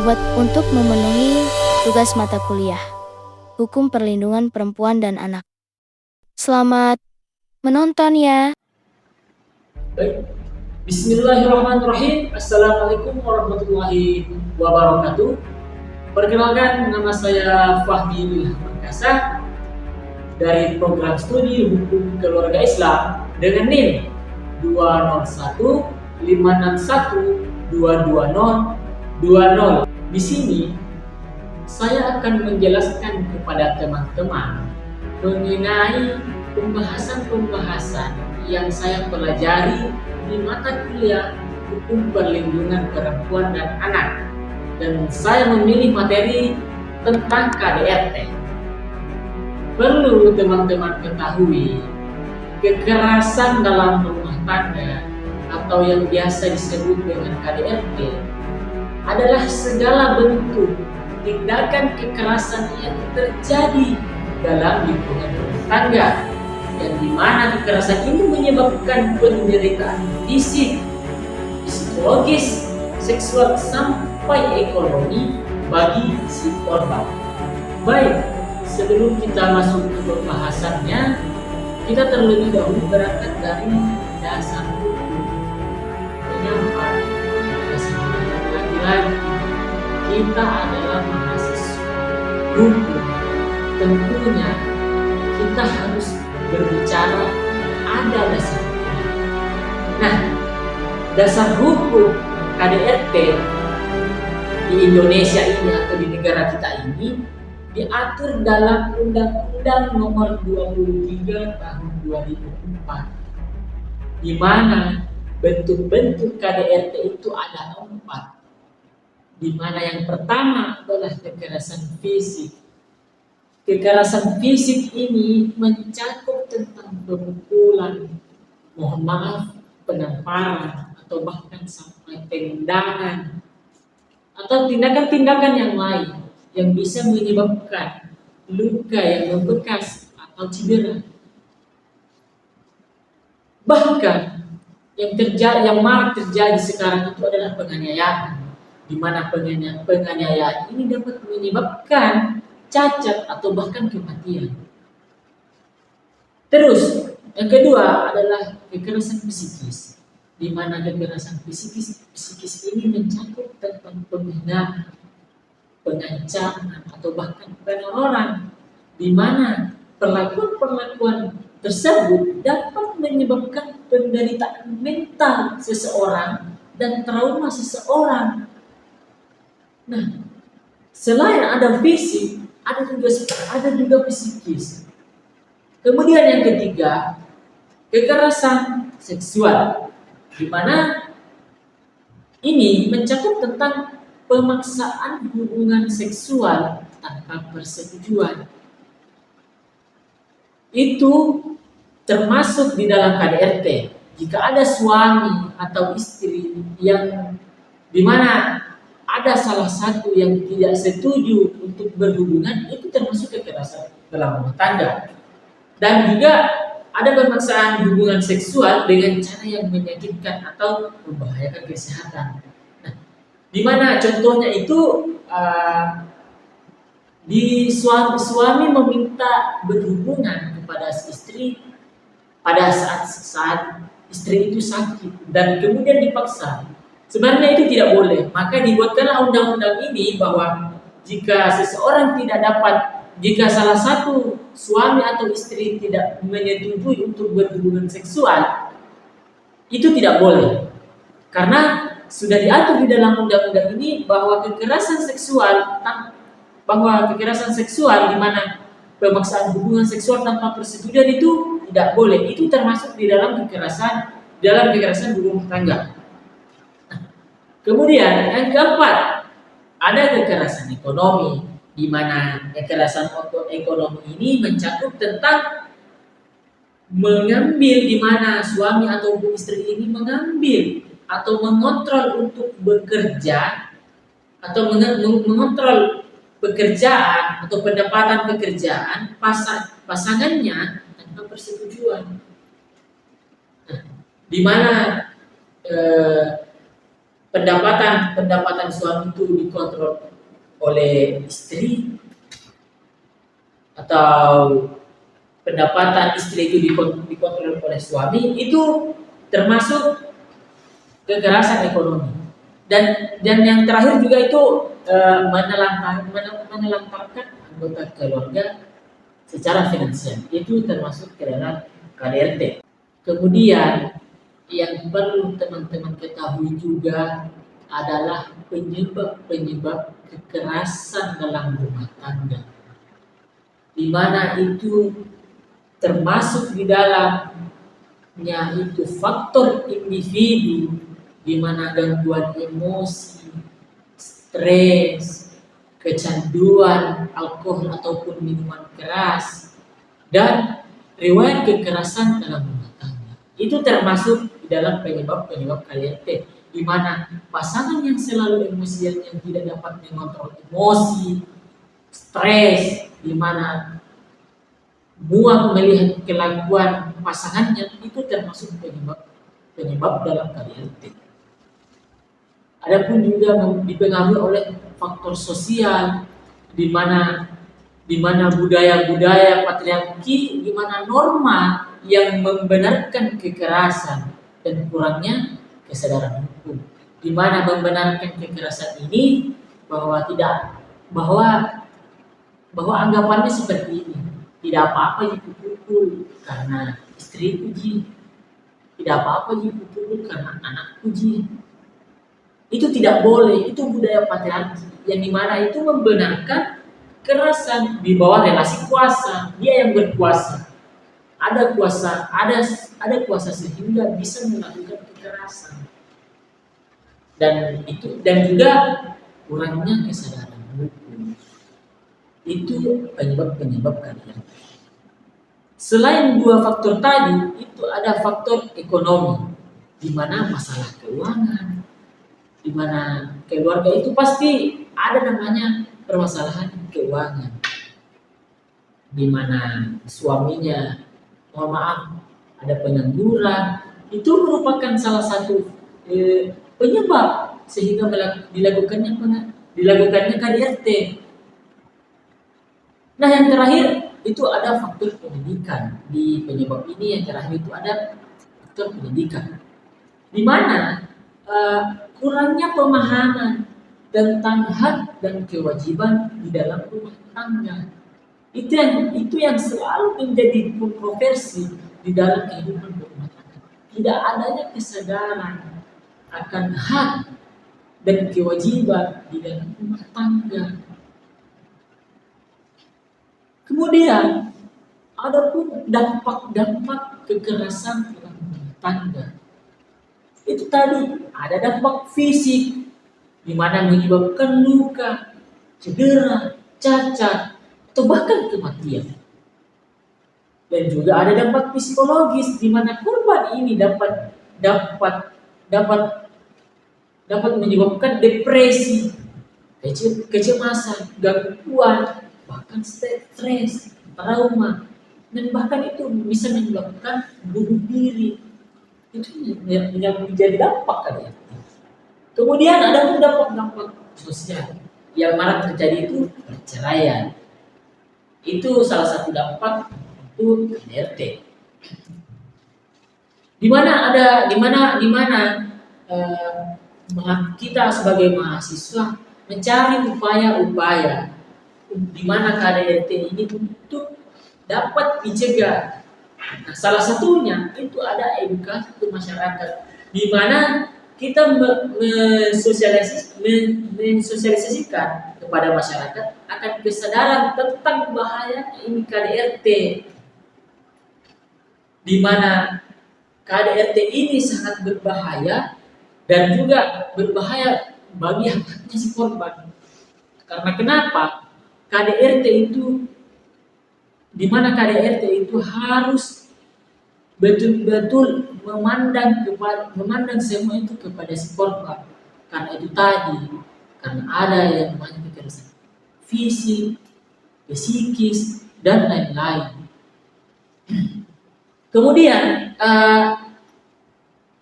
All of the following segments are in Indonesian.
buat untuk memenuhi tugas mata kuliah Hukum Perlindungan Perempuan dan Anak. Selamat menonton ya. Baik. Bismillahirrahmanirrahim. Assalamualaikum warahmatullahi wabarakatuh. Perkenalkan, nama saya Fahmi Wilham Perkasa dari program studi Hukum Keluarga Islam dengan NIM 20156122020. Di sini saya akan menjelaskan kepada teman-teman mengenai pembahasan-pembahasan yang saya pelajari di mata kuliah Hukum Perlindungan Perempuan dan Anak, dan saya memilih materi tentang KDRT. Perlu teman-teman ketahui, kekerasan dalam rumah tangga atau yang biasa disebut dengan KDRT adalah segala bentuk tindakan kekerasan yang terjadi dalam lingkungan rumah tangga, yang dimana kekerasan ini menyebabkan penderitaan fisik, psikologis, seksual sampai ekonomi bagi si korban. Baik, sebelum kita masuk ke pembahasannya, kita terlebih dahulu berangkat dari dasar hukum. Mengapa? Lagi-lagi kita adalah mahasiswa hukum. Tentunya kita harus berbicara ada dasar hukum. Nah, dasar hukum KDRT di Indonesia ini atau di negara kita ini diatur dalam Undang-Undang Nomor 23 Tahun 2004, di mana bentuk-bentuk KDRT itu ada 4, di mana yang pertama adalah kekerasan fisik. Kekerasan fisik ini mencakup tentang pemukulan, mohon maaf, penamparan, atau bahkan sampai tendangan, atau tindakan-tindakan yang lain yang bisa menyebabkan luka yang membekas atau cedera. Bahkan yang marak terjadi sekarang itu adalah penganiayaan, di mana penganiayaan ini dapat menyebabkan cacat atau bahkan kematian. Terus yang kedua adalah kekerasan psikis, di mana kekerasan psikis ini mencakup tentang penghinaan, pengancaman atau bahkan peneroran, di mana perlakuan-perlakuan tersebut dapat menyebabkan penderitaan mental seseorang dan trauma seseorang. Nah, selain ada fisik, ada juga psikis. Kemudian yang ketiga, kekerasan seksual, di mana ini mencakup tentang pemaksaan hubungan seksual tanpa persetujuan. Itu termasuk di dalam KDRT. Jika ada suami atau istri yang di mana ada salah satu yang tidak setuju untuk berhubungan, itu termasuk kekerasan dalam rumah tangga. Dan juga ada pemaksaan hubungan seksual dengan cara yang menyakitkan atau membahayakan kesehatan. Nah, di mana contohnya itu di suami meminta berhubungan kepada istri pada saat istri itu sakit dan kemudian dipaksa. Sebenarnya itu tidak boleh. Maka dibuatkanlah undang-undang ini bahwa jika salah satu suami atau istri tidak menyetujui untuk berhubungan seksual, itu tidak boleh. Karena sudah diatur di dalam undang-undang ini bahwa kekerasan seksual di mana pemaksaan hubungan seksual tanpa persetujuan itu tidak boleh. Itu termasuk di dalam kekerasan rumah tangga. Kemudian yang keempat, ada kekerasan ekonomi, di mana kekerasan ekonomi ini mencakup tentang mengambil, di mana suami atau istri ini mengambil atau mengontrol untuk bekerja atau mengontrol pekerjaan atau pendapatan pekerjaan pasangannya tanpa persetujuan. Nah, di mana pendapatan suami itu dikontrol oleh istri, atau pendapatan istri itu dikontrol oleh suami, itu termasuk kekerasan ekonomi. Dan yang terakhir juga itu menelantarkan anggota keluarga secara finansial, itu termasuk ke dalam KDRT. Kemudian yang perlu teman-teman ketahui juga adalah penyebab kekerasan dalam rumah tangga, di mana itu termasuk di dalamnya itu faktor individu, di mana gangguan emosi, stres, kecanduan alkohol ataupun minuman keras, dan riwayat kekerasan dalam rumah tangga. Itu termasuk di dalam penyebab KDRT, di mana pasangan yang selalu emosian, yang tidak dapat mengontrol emosi, stres, di mana muak melihat kelakuan pasangannya, itu termasuk penyebab dalam KDRT. Adapun juga dipengaruhi oleh faktor sosial, di mana budaya patriarki, di mana norma yang membenarkan kekerasan dan kurangnya kesadaran hukum, di mana membenarkan kekerasan ini bahwa anggapannya seperti ini, tidak apa-apa jika pukul karena istriku ji, tidak apa-apa jika pukul karena anakku ji. Itu tidak boleh, itu budaya patriarki yang dimana itu membenarkan kekerasan di bawah relasi kuasa. Dia yang berkuasa, ada kuasa sehingga bisa melakukan kekerasan, dan juga kurangnya kesadaran hukum. Itu penyebab KDRT. Selain dua faktor tadi, itu ada faktor ekonomi, di mana masalah keuangan, di mana keluarga itu pasti ada namanya permasalahan keuangan, di mana suaminya, mohon maaf, ada pengangguran. Itu merupakan salah satu penyebab sehingga dilakukannya KDRT. Nah, yang terakhir itu ada faktor pendidikan. Di penyebab ini yang terakhir itu ada faktor pendidikan, di mana kurangnya pemahaman tentang hak dan kewajiban di dalam rumah tangga. Itu yang selalu menjadi kontroversi di dalam kehidupan rumah tangga. Tidak adanya kesadaran akan hak dan kewajiban di dalam rumah tangga. Kemudian ada pun dampak kekerasan dalam rumah tangga. Itu tadi ada dampak fisik, di mana menyebabkan luka, cedera, cacat, atau bahkan kematian. Dan juga ada dampak psikologis, di mana korban ini dapat menyebabkan depresi, kecemasan, gangguan, bahkan stres, trauma, dan bahkan itu bisa menyebabkan bunuh diri. Itu yang menjadi dampak kan ya. Kemudian ada dampak sosial yang marak terjadi itu perceraian. Itu salah satu dampak itu KDRT. Di mana kita sebagai mahasiswa mencari upaya-upaya di mana KDRT ini untuk dapat dicegah. Nah, salah satunya itu ada edukasi ke masyarakat, di mana kita mensosialisasikan kepada masyarakat akan kesadaran tentang bahaya ini KDRT, di mana KDRT ini sangat berbahaya dan juga berbahaya bagi haknya si korban. Karena kenapa? KDRT itu, di mana KDRT itu harus betul-betul memandang semua itu kepada si korban. Karena itu tadi, karena ada yang namanya kekerasan fisik, psikis, dan lain-lain. Kemudian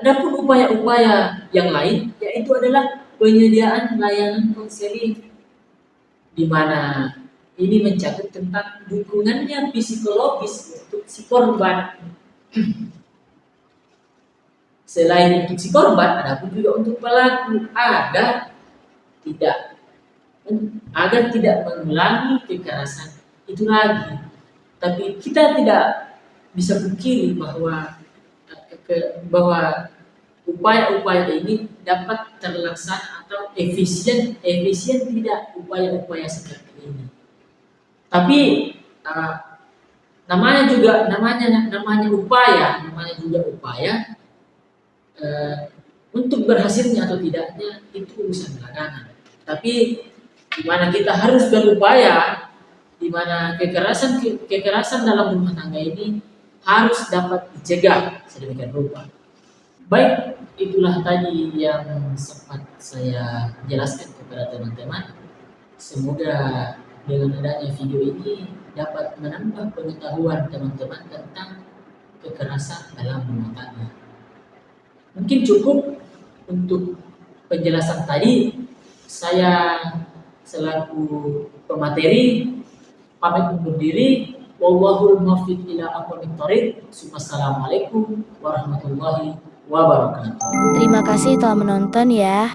Adapun upaya-upaya yang lain yaitu adalah penyediaan layanan konseling, di mana ini mencakup tentang dukungannya psikologis untuk si korban. Selain untuk si korban, ada pun juga untuk pelaku tidak agar tidak mengulangi kekerasan itu lagi. Tapi kita tidak bisa pungkiri bahwa upaya-upaya ini dapat terlaksana atau efisien tidak upaya-upaya seperti ini. Tapi namanya juga upaya untuk berhasilnya atau tidaknya itu urusan belakangan. Tapi di mana kita harus berupaya, di mana kekerasan dalam rumah tangga ini harus dapat dicegah sedemikian rupa. Baik, itulah tadi yang sempat saya jelaskan kepada teman-teman. Semoga dengan adanya video ini dapat menambah pengetahuan teman-teman tentang kekerasan dalam rumah tangga. Mungkin cukup untuk penjelasan tadi. Saya selaku pemateri pamit undur diri. Wallahul muwaffiq ila aqwamit thoriq. Wassalamualaikum warahmatullahi wabarakatuh. Terima kasih telah menonton ya.